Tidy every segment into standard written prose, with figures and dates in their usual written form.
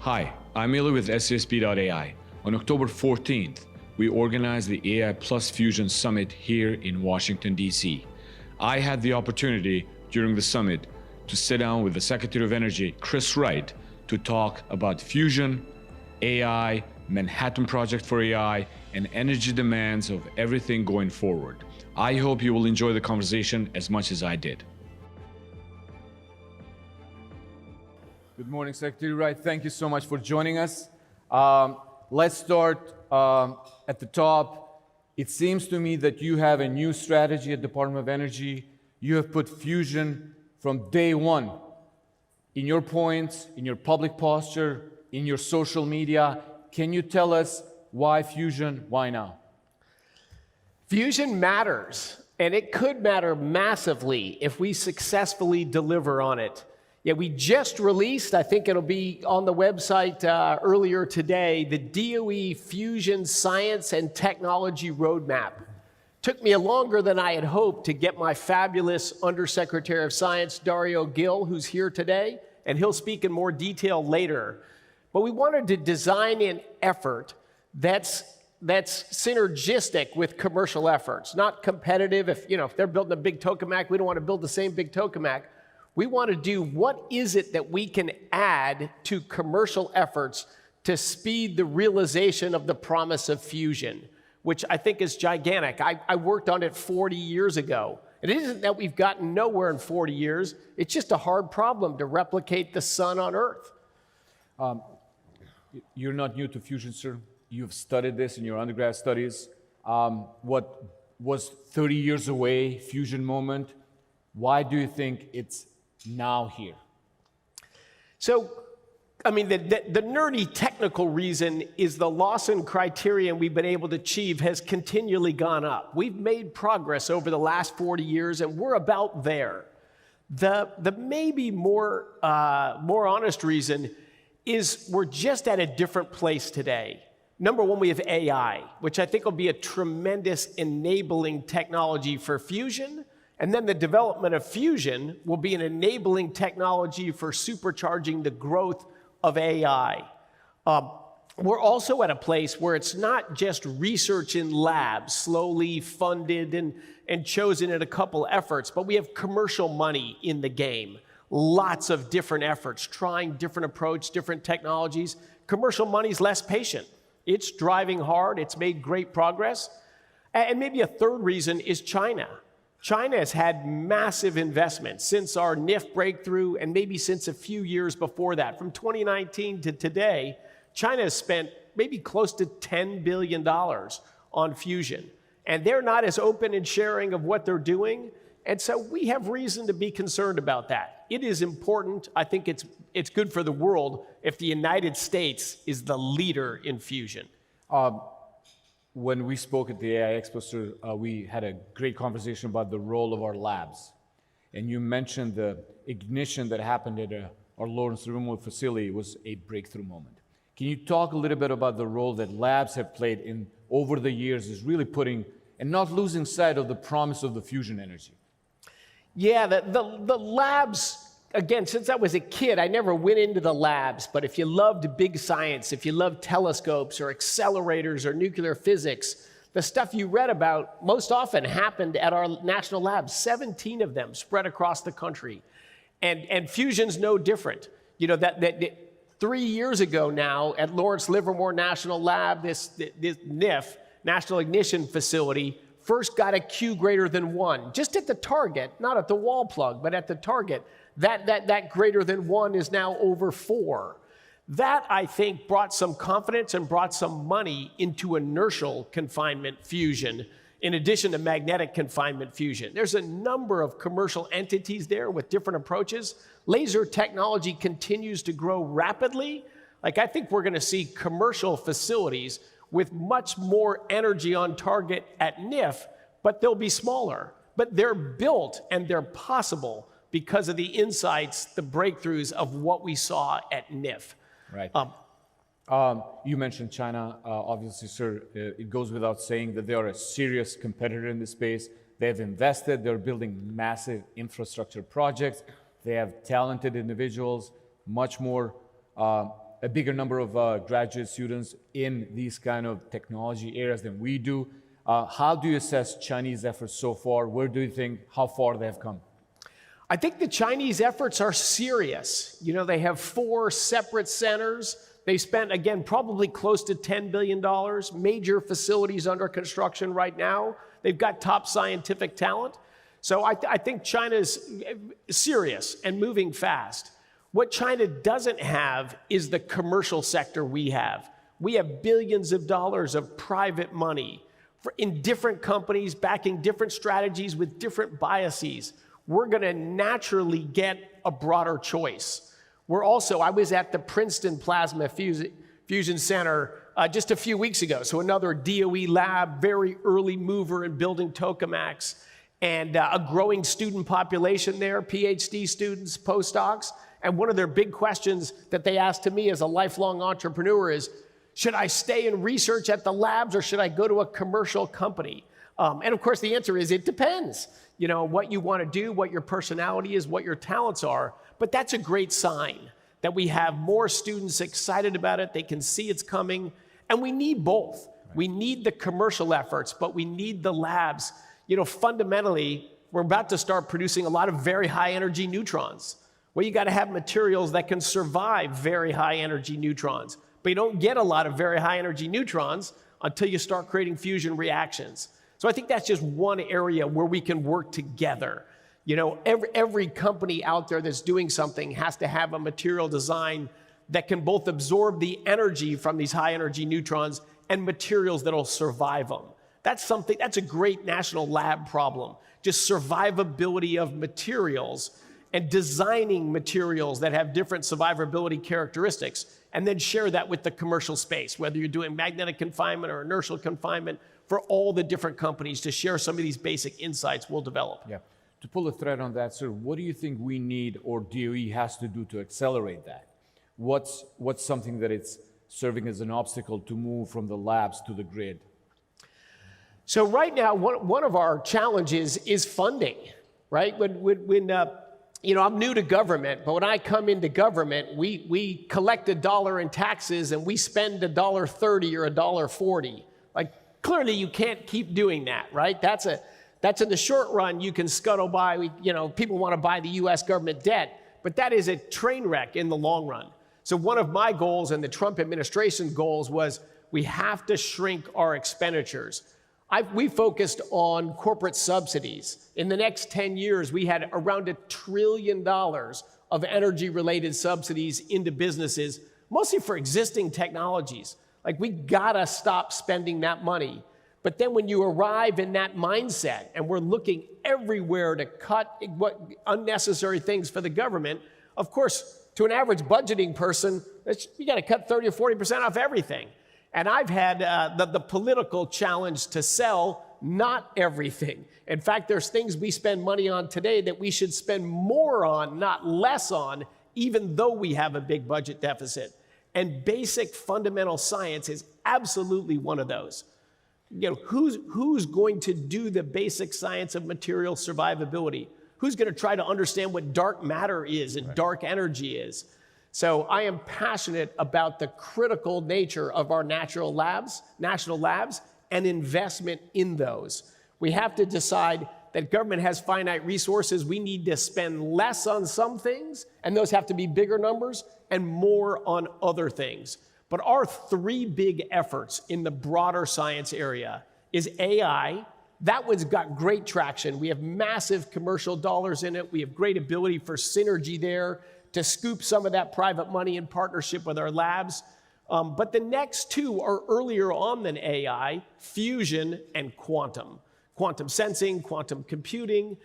Hi, I'm Ylli with SASP.ai. On October 14th, we organized the AI Plus Fusion Summit here in Washington, D.C. I had the opportunity during the summit to sit down with the Secretary of Energy, Wright, to talk about fusion, AI, Manhattan Project for AI, and energy demands of everything going forward. I hope you will enjoy the conversation as much as I did. Good morning, Secretary Wright. Thank you so much for joining us. Let's start at the top. It seems to me that you have a new strategy at Department of Energy. You have put fusion from day one in your points, in your public posture, in your social media. Can you tell us why fusion, why now? Fusion matters, and it could matter massively if we successfully deliver on it. Yeah, we just released, I think it'll be on the website earlier today, the DOE Fusion Science and Technology Roadmap. Took me longer than I had hoped to get my fabulous Undersecretary of Science, Dario Gil, who's here today, and he'll speak in more detail later. But we wanted to design an effort that's synergistic with commercial efforts, not competitive. If they're building a big tokamak, we don't want to build the same big tokamak. We want to do what is it that we can add to commercial efforts to speed the realization of the promise of fusion, which I think is gigantic. I worked on it 40 years ago. It isn't that we've gotten nowhere in 40 years. It's just a hard problem to replicate the sun on Earth. You're not new to fusion, sir. You've studied this in your undergrad studies. What was 30 years away, fusion moment? Why do you think it's now here? So, the nerdy technical reason is the Lawson criterion we've been able to achieve has continually gone up. We've made progress over the last 40 years, and we're about there. The maybe more honest reason is we're just at a different place today. Number one, we have AI, which I think will be a tremendous enabling technology for fusion. And then the development of fusion will be an enabling technology for supercharging the growth of AI. We're also at a place where it's not just research in labs, slowly funded and chosen in a couple efforts, but we have commercial money in the game. Lots of different efforts, trying different approaches, different technologies. Commercial money's less patient. It's driving hard, it's made great progress. And maybe a third reason is China. China has had massive investments since our NIF breakthrough and maybe since a few years before that. From 2019 to today, China has spent maybe close to $10 billion on fusion. And they're not as open and sharing of what they're doing. And so we have reason to be concerned about that. It is important. I think it's good for the world if the United States is the leader in fusion. When we spoke at the AI Expo, sir, we had a great conversation about the role of our labs. And you mentioned the ignition that happened at our Lawrence Livermore facility was a breakthrough moment. Can you talk a little bit about the role that labs have played in over the years is really putting and not losing sight of the promise of the fusion energy? Yeah, the labs, again, since I was a kid, I never went into the labs, but if you loved big science, if you loved telescopes or accelerators or nuclear physics, the stuff you read about most often happened at our national labs, 17 of them spread across the country. And fusion's no different. That 3 years ago now at Lawrence Livermore National Lab, this NIF, National Ignition Facility, first got a Q greater than 1, just at the target, not at the wall plug, but at the target. That greater than 1 is now over 4. That, I think, brought some confidence and brought some money into inertial confinement fusion, in addition to magnetic confinement fusion. There's a number of commercial entities there with different approaches. Laser technology continues to grow rapidly. I think we're going to see commercial facilities with much more energy on target at NIF, but they'll be smaller. But they're built and they're possible because of the insights, the breakthroughs of what we saw at NIF. Right. You mentioned China. Obviously, sir, it goes without saying that they are a serious competitor in this space. They've invested, they're building massive infrastructure projects. They have talented individuals, much more a bigger number of graduate students in these kind of technology areas than we do. How do you assess Chinese efforts so far? Where do you think, how far they have come? I think the Chinese efforts are serious. You know, they have 4 separate centers. They spent, again, probably close to $10 billion, major facilities under construction right now. They've got top scientific talent. So I think China's serious and moving fast. What China doesn't have is the commercial sector we have. We have billions of dollars of private money in different companies backing different strategies with different biases. We're going to naturally get a broader choice. I was at the Princeton Plasma Fusion Center just a few weeks ago. So another DOE lab, very early mover in building tokamaks, and a growing student population there, PhD students, postdocs. And one of their big questions that they asked to me as a lifelong entrepreneur is, should I stay in research at the labs or should I go to a commercial company? And of course, the answer is it depends. You know, what you want to do, what your personality is, what your talents are. But that's a great sign that we have more students excited about it. They can see it's coming. And we need both. Right. We need the commercial efforts, but we need the labs. You know, fundamentally, we're about to start producing a lot of very high energy neutrons. Well, you got to have materials that can survive very high energy neutrons. But you don't get a lot of very high energy neutrons until you start creating fusion reactions. So I think that's just one area where we can work together. You know, every company out there that's doing something has to have a material design that can both absorb the energy from these high energy neutrons and materials that'll survive them. That's a great national lab problem. Just survivability of materials and designing materials that have different survivability characteristics, and then share that with the commercial space, whether you're doing magnetic confinement or inertial confinement, for all the different companies to share some of these basic insights we'll develop. Yeah. To pull a thread on that, sir, what do you think we need or DOE has to do to accelerate that? What's something that it's serving as an obstacle to move from the labs to the grid? So right now, one of our challenges is funding, right? You know, I'm new to government, but when I come into government, we collect $1 in taxes and we spend $1.30 or $1.40. Like, clearly you can't keep doing that, right? That's in the short run, you can scuttle by, you know, people want to buy the US government debt, but that is a train wreck in the long run. So one of my goals and the Trump administration goals was we have to shrink our expenditures. We focused on corporate subsidies. In the next 10 years, we had around $1 trillion of energy-related subsidies into businesses, mostly for existing technologies. Like, we gotta stop spending that money. But then when you arrive in that mindset, and we're looking everywhere to cut unnecessary things for the government, of course, to an average budgeting person, you gotta cut 30 or 40% off everything. And I've had the political challenge to sell not everything. In fact, there's things we spend money on today that we should spend more on, not less on, even though we have a big budget deficit. And basic fundamental science is absolutely one of those. You know, who's going to do the basic science of material survivability? Who's going to try to understand what dark matter is and dark energy is? So I am passionate about the critical nature of our national labs, and investment in those. We have to decide that government has finite resources. We need to spend less on some things, and those have to be bigger numbers, and more on other things. But our 3 big efforts in the broader science area is AI. That one's got great traction. We have massive commercial dollars in it. We have great ability for synergy there to scoop some of that private money in partnership with our labs. But the next 2 are earlier on than AI, fusion and quantum. Quantum sensing, quantum computing.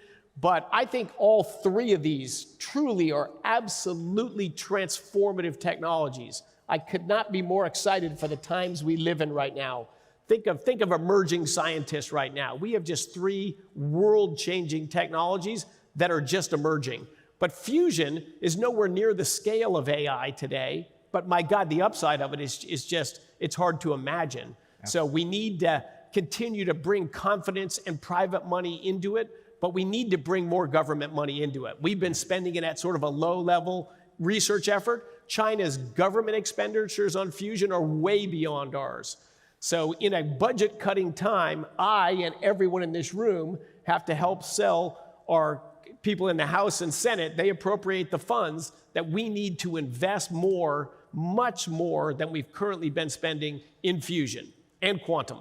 But I think all 3 of these truly are absolutely transformative technologies. I could not be more excited for the times we live in right now. Think of emerging scientists right now. We have just 3 world-changing technologies that are just emerging. But fusion is nowhere near the scale of AI today. But my God, the upside of it is just, it's hard to imagine. Yeah. So we need to continue to bring confidence and private money into it, but we need to bring more government money into it. We've been spending it at sort of a low level. research effort. China's government expenditures on fusion are way beyond ours. So in a budget-cutting time, I and everyone in this room have to help sell our people in the House and Senate. They appropriate the funds that we need to invest more, much more than we've currently been spending in fusion and quantum.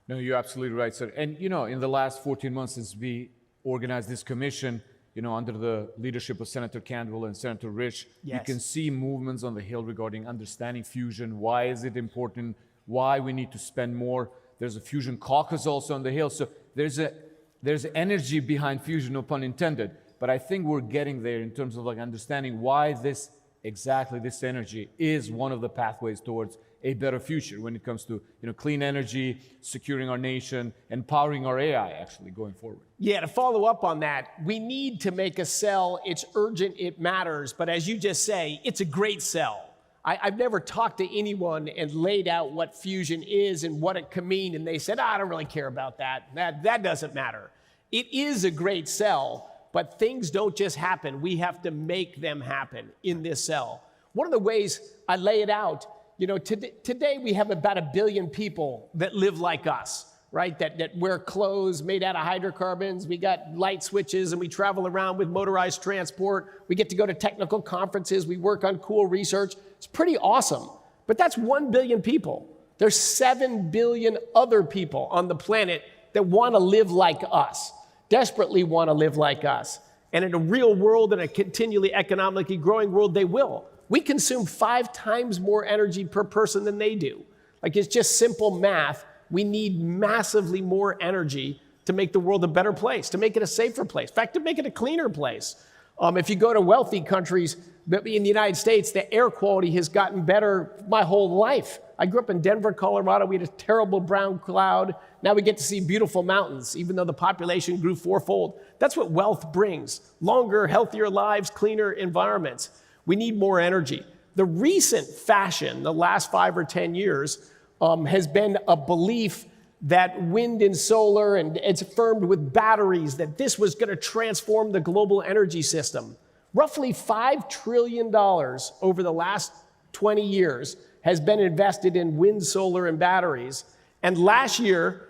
No, you're absolutely right, sir. And in the last 14 months since we organized this commission, under the leadership of Senator Cantwell and Senator Rich, Yes. you can see movements on the Hill regarding understanding fusion. Why is it important? Why we need to spend more? There's a fusion caucus also on the Hill. So there's energy behind fusion, no pun intended. But I think we're getting there in terms of understanding why this energy is one of the pathways towards a better future when it comes to clean energy, securing our nation, and powering our AI actually going forward. Yeah, to follow up on that, we need to make a cell. It's urgent, it matters. But as you just say, it's a great cell. I've never talked to anyone and laid out what fusion is and what it can mean, and they said, I don't really care about that. That doesn't matter. It is a great cell, but things don't just happen. We have to make them happen in this cell. One of the ways I lay it out, today we have about 1 billion people that live like us, right? That wear clothes made out of hydrocarbons. We got light switches and we travel around with motorized transport. We get to go to technical conferences. We work on cool research. It's pretty awesome. But that's 1 billion people. There's 7 billion other people on the planet that want to live like us, desperately want to live like us. And in a real world, in a continually economically growing world, they will. We consume 5 times more energy per person than they do. It's just simple math. We need massively more energy to make the world a better place, to make it a safer place, in fact, to make it a cleaner place. If you go to wealthy countries, in the United States, the air quality has gotten better my whole life. I grew up in Denver, Colorado. We had a terrible brown cloud. Now we get to see beautiful mountains, even though the population grew 4-fold. That's what wealth brings: longer, healthier lives, cleaner environments. We need more energy. The recent fashion, the last 5 or 10 years, has been a belief that wind and solar, and it's affirmed with batteries, that this was going to transform the global energy system. Roughly $5 trillion over the last 20 years has been invested in wind, solar, and batteries. And last year,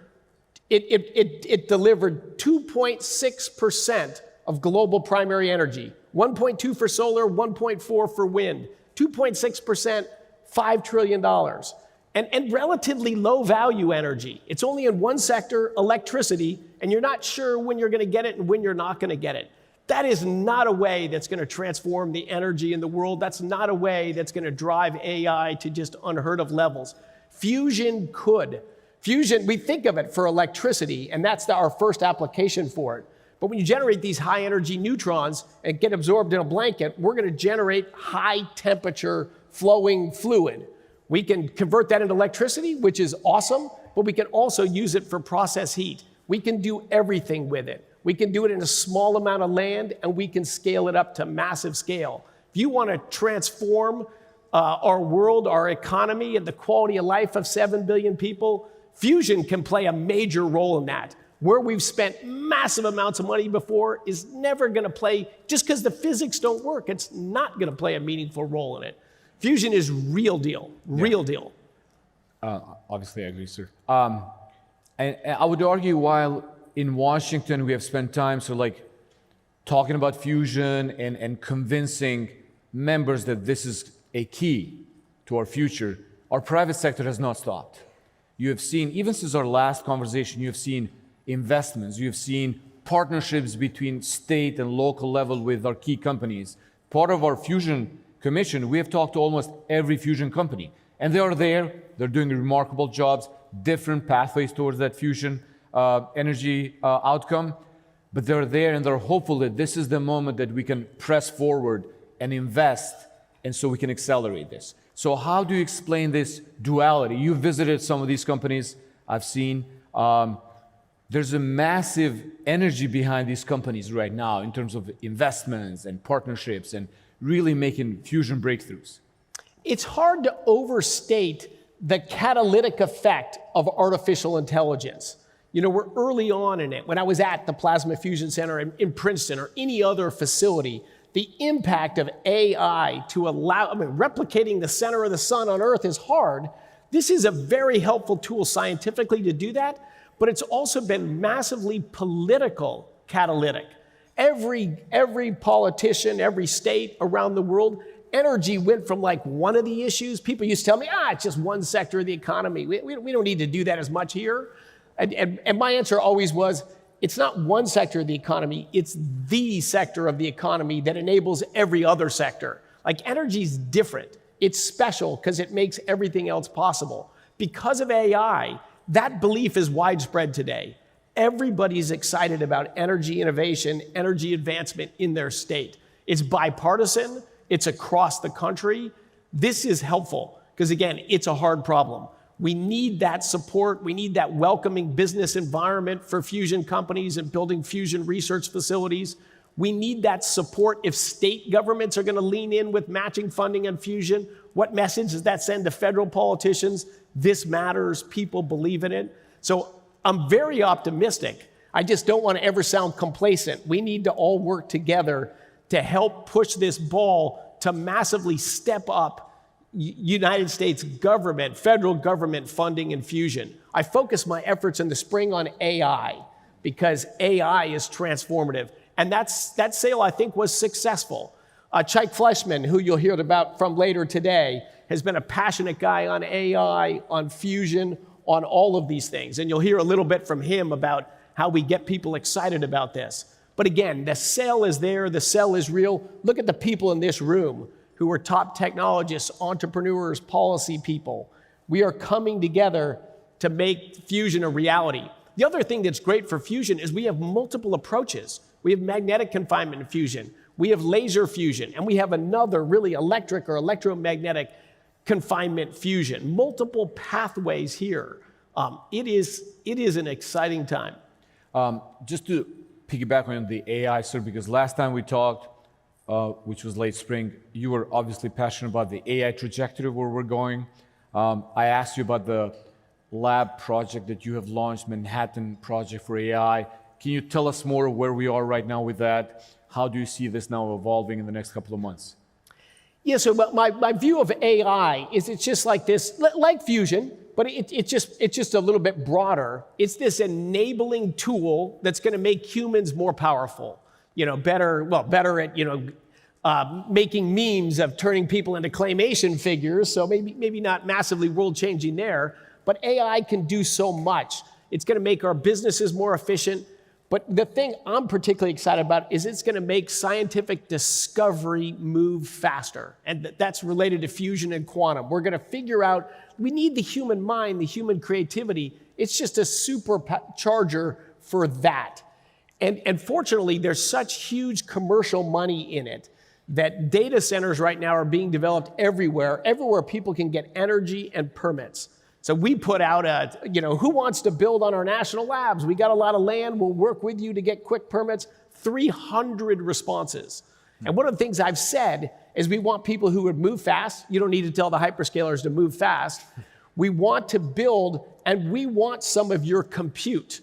it delivered 2.6% of global primary energy. 1.2 for solar, 1.4 for wind. 2.6%, $5 trillion. And relatively low value energy. It's only in one sector, electricity, and you're not sure when you're going to get it and when you're not going to get it. That is not a way that's going to transform the energy in the world. That's not a way that's going to drive AI to just unheard of levels. Fusion could. Fusion, we think of it for electricity, and that's our first application for it. But when you generate these high energy neutrons and get absorbed in a blanket, we're going to generate high temperature flowing fluid. We can convert that into electricity, which is awesome, but we can also use it for process heat. We can do everything with it. We can do it in a small amount of land, and we can scale it up to massive scale. If you want to transform our world, our economy, and the quality of life of 7 billion people, fusion can play a major role in that. Where we've spent massive amounts of money before is never going to play, just because the physics don't work, it's not going to play a meaningful role in it. Fusion is real deal, real deal. Obviously, I agree, sir. And I would argue, while in Washington we have spent time talking about fusion and convincing members that this is a key to our future, our private sector has not stopped. You have seen, even since our last conversation, you have seen investments, you have seen partnerships between state and local level with our key companies. Part of our fusion commission, we have talked to almost every fusion company, and they are there. They're doing remarkable jobs, different pathways towards that fusion energy outcome, but they're there and they're hopeful that this is the moment that we can press forward and invest, and so we can accelerate this. So how do you explain this duality? You visited some of these companies, I've seen. There's a massive energy behind these companies right now in terms of investments and partnerships and really making fusion breakthroughs. It's hard to overstate the catalytic effect of artificial intelligence. We're early on in it. When I was at the Plasma Fusion Center in Princeton or any other facility, the impact of AI to allow, replicating the center of the sun on Earth is hard. This is a very helpful tool scientifically to do that, but it's also been massively political catalytic. Every politician, every state around the world, energy went from like one of the issues. People used to tell me, it's just one sector of the economy. We don't need to do that as much here. And my answer always was, it's not one sector of the economy, it's the sector of the economy that enables every other sector. Like energy's different. It's special because it makes everything else possible. Because of AI, that belief is widespread today. Everybody's excited about energy innovation, energy advancement in their state. It's bipartisan, it's across the country. This is helpful because, again, it's a hard problem. We need that support. We need that welcoming business environment for fusion companies and building fusion research facilities. We need that support if state governments are going to lean in with matching funding on fusion. What message does that send to federal politicians? This matters. People believe in it. So I'm very optimistic. I just don't want to ever sound complacent. We need to all work together to help push this ball to massively step up United States government, federal government funding in fusion. I focus my efforts in the spring on AI because AI is transformative. And that sale, I think, was successful. Chuck Fleshman, who you'll hear about from later today, has been a passionate guy on AI, on fusion, on all of these things. And you'll hear a little bit from him about how we get people excited about this. But again, the sale is there, the sell is real. Look at the people in this room who are top technologists, entrepreneurs, policy people. We are coming together to make fusion a reality. The other thing that's great for fusion is we have multiple approaches. We have magnetic confinement in fusion, we have laser fusion, and we have another really electric or electromagnetic confinement fusion. Multiple pathways here. It is an exciting time. Just to piggyback on the AI, sir, because last time we talked, which was late spring, you were obviously passionate about the AI trajectory where we're going. I asked you about the lab project that you have launched, Manhattan Project for AI. Can you tell us more where we are right now with that? How do you see this now evolving in the next couple of months? Yeah, so my view of AI is it's just like this, like fusion, but it's just a little bit broader. It's this enabling tool that's going to make humans more powerful, better at, making memes of turning people into claymation figures. So maybe not massively world changing there, but AI can do so much. It's going to make our businesses more efficient. But the thing I'm particularly excited about is it's going to make scientific discovery move faster. And that's related to fusion and quantum. We're going to figure out, we need the human mind, the human creativity. It's just a supercharger for that. And fortunately, there's such huge commercial money in it that data centers right now are being developed everywhere people can get energy and permits. So we put out who wants to build on our national labs? We got a lot of land. We'll work with you to get quick permits. 300 responses. And one of the things I've said is we want people who would move fast. You don't need to tell the hyperscalers to move fast. We want to build, and we want some of your compute.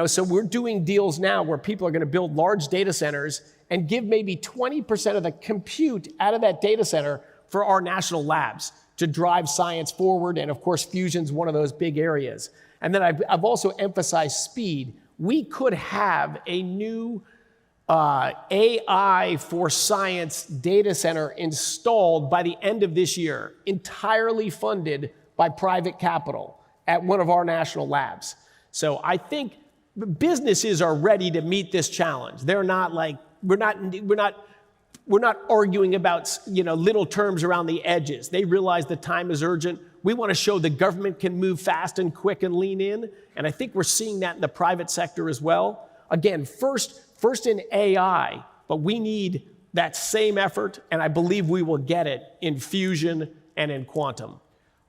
So we're doing deals now where people are going to build large data centers and give maybe 20% of the compute out of that data center for our national labs to drive science forward. And of course, fusion's one of those big areas. And then I've also emphasized speed. We could have a new AI for science data center installed by the end of this year, entirely funded by private capital at one of our national labs. So I think businesses are ready to meet this challenge. They're not like, we're not arguing about little terms around the edges. They realize the time is urgent. We want to show the government can move fast and quick and lean in. And I think we're seeing that in the private sector as well. Again, first in AI, but we need that same effort, and I believe we will get it in fusion and in quantum.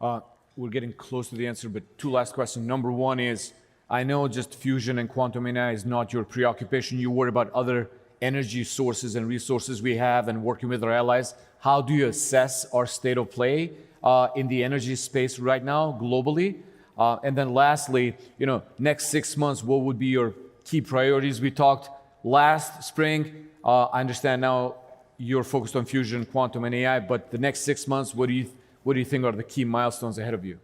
We're getting close to the answer, but two last questions. Number one is, I know just fusion and quantum AI is not your preoccupation. You worry about other energy sources and resources we have and working with our allies. How do you assess our state of play in the energy space right now, globally? And then lastly, next 6 months, what would be your key priorities? We talked last spring. I understand now you're focused on fusion, quantum, and AI, but the next 6 months, what do you think are the key milestones ahead of you?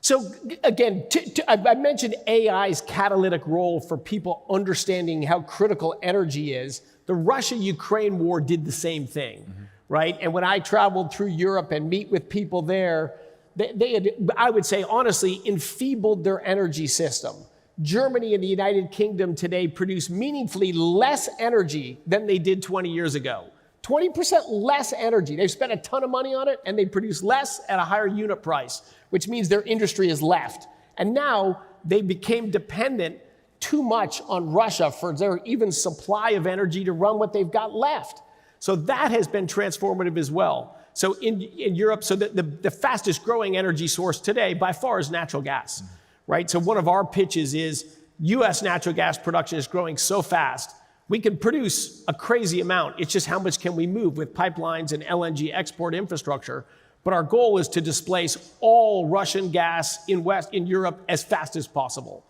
So again, I mentioned AI's catalytic role for people understanding how critical energy is. The Russia-Ukraine war did the same thing, right? And when I traveled through Europe and meet with people there, they had, I would say honestly, enfeebled their energy system. Germany and the United Kingdom today produce meaningfully less energy than they did 20 years ago. 20% less energy. They've spent a ton of money on it and they produce less at a higher unit price, which means their industry is left. And now they became dependent too much on Russia for their even supply of energy to run what they've got left. So that has been transformative as well. So in Europe, so the fastest growing energy source today by far is natural gas, right? So one of our pitches is US natural gas production is growing so fast, we can produce a crazy amount. It's just how much can we move with pipelines and LNG export infrastructure. But our goal is to displace all Russian gas in Europe as fast as possible.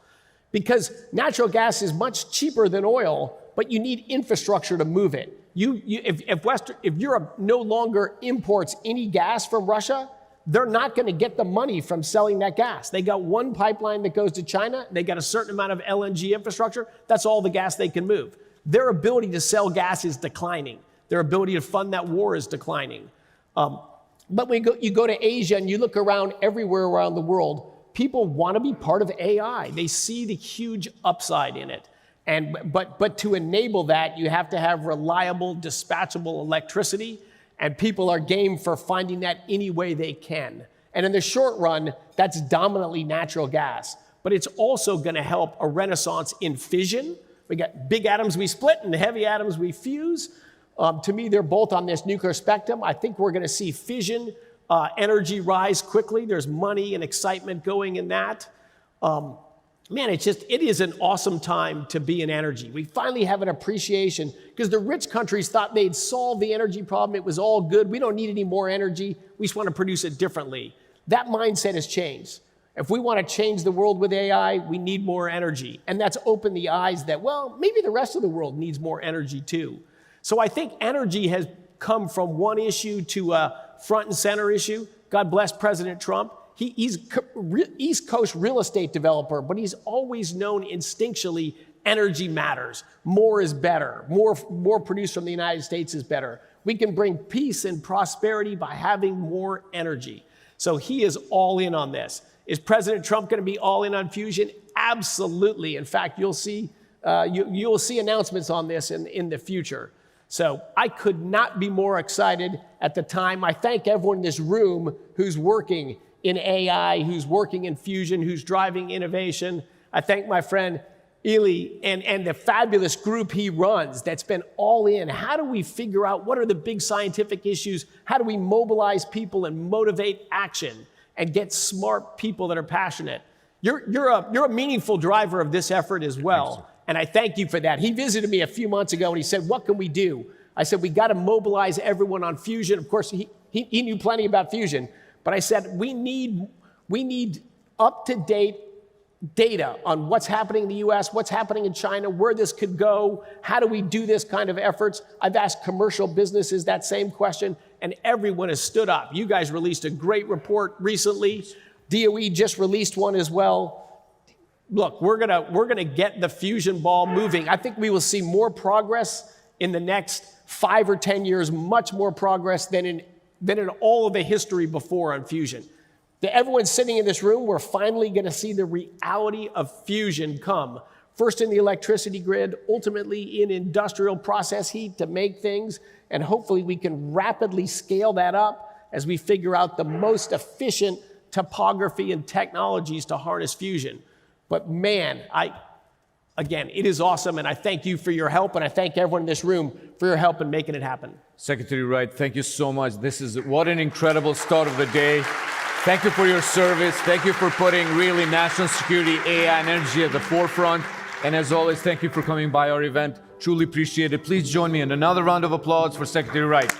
Because natural gas is much cheaper than oil, but you need infrastructure to move it. If Europe no longer imports any gas from Russia, they're not going to get the money from selling that gas. They got one pipeline that goes to China. They got a certain amount of LNG infrastructure. That's all the gas they can move. Their ability to sell gas is declining. Their ability to fund that war is declining. But when you go to Asia and you look around everywhere around the world, people want to be part of AI. They see the huge upside in it. But to enable that, you have to have reliable, dispatchable electricity, and people are game for finding that any way they can. And in the short run, that's dominantly natural gas. But it's also going to help a renaissance in fission. We got big atoms we split and heavy atoms we fuse. To me, they're both on this nuclear spectrum. I think we're going to see fission energy rise quickly. There's money and excitement going in that. Man, it is an awesome time to be in energy. We finally have an appreciation because the rich countries thought they'd solved the energy problem. It was all good. We don't need any more energy. We just want to produce it differently. That mindset has changed. If we want to change the world with AI, we need more energy. And that's opened the eyes that, well, maybe the rest of the world needs more energy too. So I think energy has come from one issue to a front and center issue. God bless President Trump. He's East Coast real estate developer, but he's always known instinctually energy matters. More is better. More produced from the United States is better. We can bring peace and prosperity by having more energy. So he is all in on this. Is President Trump going to be all in on fusion? Absolutely. In fact, you'll see announcements on this in the future. So I could not be more excited at the time. I thank everyone in this room who's working in AI, who's working in fusion, who's driving innovation. I thank my friend Ylli and the fabulous group he runs that's been all in. How do we figure out what are the big scientific issues? How do we mobilize people and motivate action and get smart people that are passionate? You're a meaningful driver of this effort as well. And I thank you for that. He visited me a few months ago and he said, what can we do? I said, we got to mobilize everyone on fusion. Of course, he knew plenty about fusion, but I said, we need up-to-date data on what's happening in the US, what's happening in China, where this could go, how do we do this kind of efforts? I've asked commercial businesses that same question, and everyone has stood up. You guys released a great report recently. DOE just released one as well. Look, we're gonna get the fusion ball moving. I think we will see more progress in the next 5 or 10 years, much more progress than in all of the history before on fusion. Everyone sitting in this room, we're finally going to see the reality of fusion come. First in the electricity grid, ultimately in industrial process heat to make things, and hopefully we can rapidly scale that up as we figure out the most efficient topography and technologies to harness fusion. But man, again, it is awesome, and I thank you for your help, and I thank everyone in this room for your help in making it happen. Secretary Wright, thank you so much. What an incredible start of the day. Thank you for your service. Thank you for putting really national security, AI, and energy at the forefront. And as always, thank you for coming by our event. Truly appreciate it. Please join me in another round of applause for Secretary Wright.